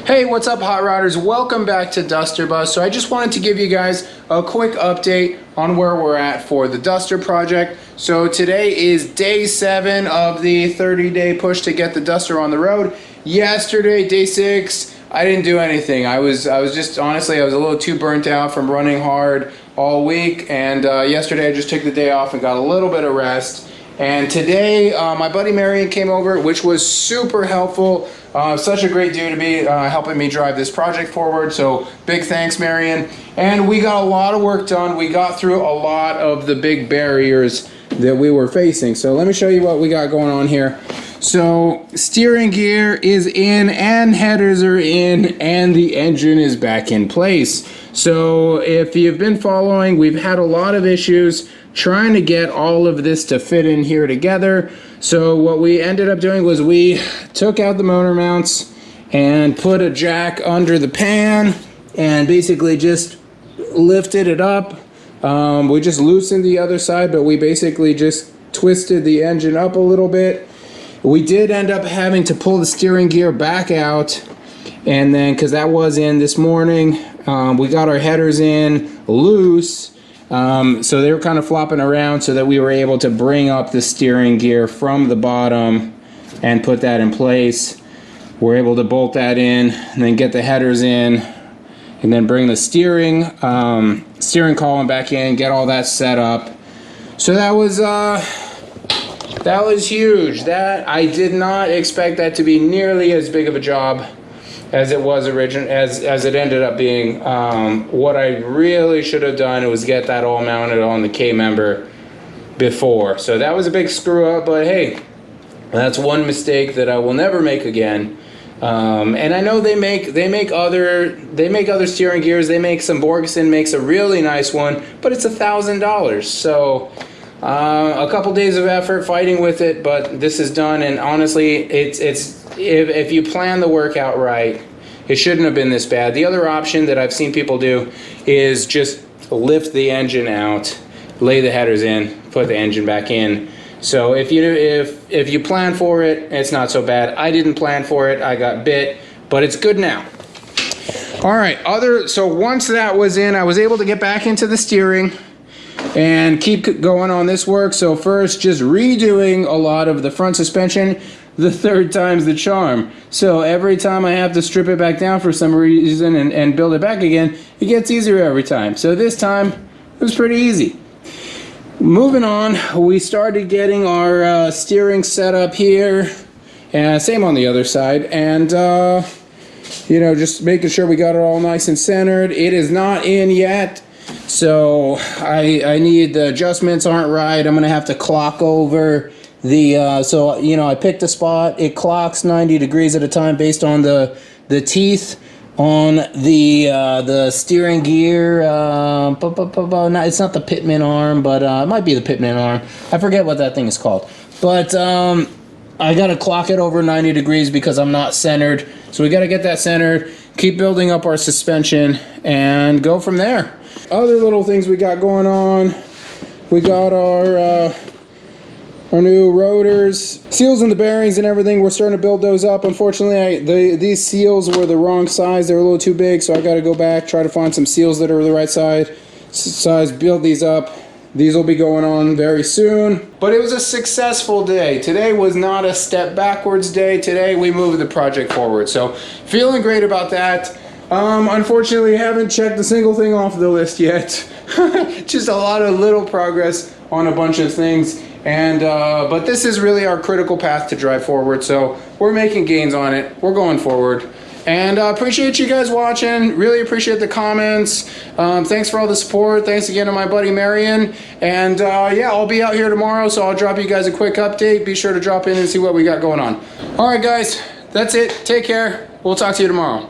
Hey, what's up, Hot Rodders? Welcome back to Duster Buzz. So I just wanted to give you guys a quick update on where we're at for the Duster project. So today is day 7 of the 30-day push to get the Duster on the road. Yesterday, day 6, I didn't do anything. I was just, honestly, I was a little too burnt out from running hard all week. And yesterday I just took the day off and got a little bit of rest. And today, my buddy Marion came over, which was super helpful. Such a great dude to be helping me drive this project forward. So big thanks, Marion. And we got a lot of work done. We got through a lot of the big barriers that we were facing. So let me show you what we got going on here. So steering gear is in and headers are in and the engine is back in place. So if you've been following, we've had a lot of issues trying to get all of this to fit in here together. So what we ended up doing was we took out the motor mounts and put a jack under the pan and basically just lifted it up. We just loosened the other side, but we basically just twisted the engine up a little bit. We did end up having to pull the steering gear back out, and then because that was in this morning, we got our headers in loose. So they were kind of flopping around so that we were able to bring up the steering gear from the bottom and put that in place. We're able to bolt that in and then get the headers in and then bring the steering column back in, get all that set up. So that was huge. That I did not expect that to be nearly as big of a job as it was as it ended up being. What I really should have done was get that all mounted on the K-member before. So that was a big screw up, but hey, that's one mistake that I will never make again. And I know they make other steering gears. They make some, Borgeson makes a really nice one, but it's $1,000. So a couple days of effort fighting with it, but this is done. And honestly, if you plan the workout right, it shouldn't have been this bad. The other option that I've seen people do is just lift the engine out, lay the headers in, put the engine back in. So if you plan for it, it's not so bad. I didn't plan for it. I got bit, but it's good now. All right. So once that was in, I was able to get back into the steering and keep going on this work. So first, just redoing a lot of the front suspension. The third time's the charm. So every time I have to strip it back down for some reason and build it back again, it gets easier every time. So this time, it was pretty easy. Moving on, we started getting our steering set up here, and same on the other side, and you know, just making sure we got it all nice and centered. It is not in yet, so I need, the adjustments aren't right. I'm gonna have to clock over the so you know, I picked a spot. It clocks 90 degrees at a time based on the teeth on the steering gear. It's not the pitman arm, but it might be the pitman arm. I forget what that thing is called. But I gotta clock it over 90 degrees because I'm not centered. So we gotta get that centered, keep building up our suspension, and go from there. Other little things we got going on. We got our new rotors, seals in the bearings and everything. We're starting to build those up. Unfortunately, these seals were the wrong size. They're a little too big, so I got to go back, try to find some seals that are the right size, build these up. These will be going on very soon. But it was a successful day. Today was not a step backwards day. Today we moved the project forward. So feeling great about that. Unfortunately, haven't checked a single thing off the list yet. Just a lot of little progress on a bunch of things. And but this is really our critical path to drive forward, so we're making gains on it. We're going forward, and appreciate you guys watching. Really appreciate the comments. Thanks for all the support. Thanks again to my buddy Marion. And yeah, I'll be out here tomorrow, so I'll drop you guys a quick update. Be sure to drop in and see what we got going on. All right, guys, that's it. Take care. We'll talk to you tomorrow.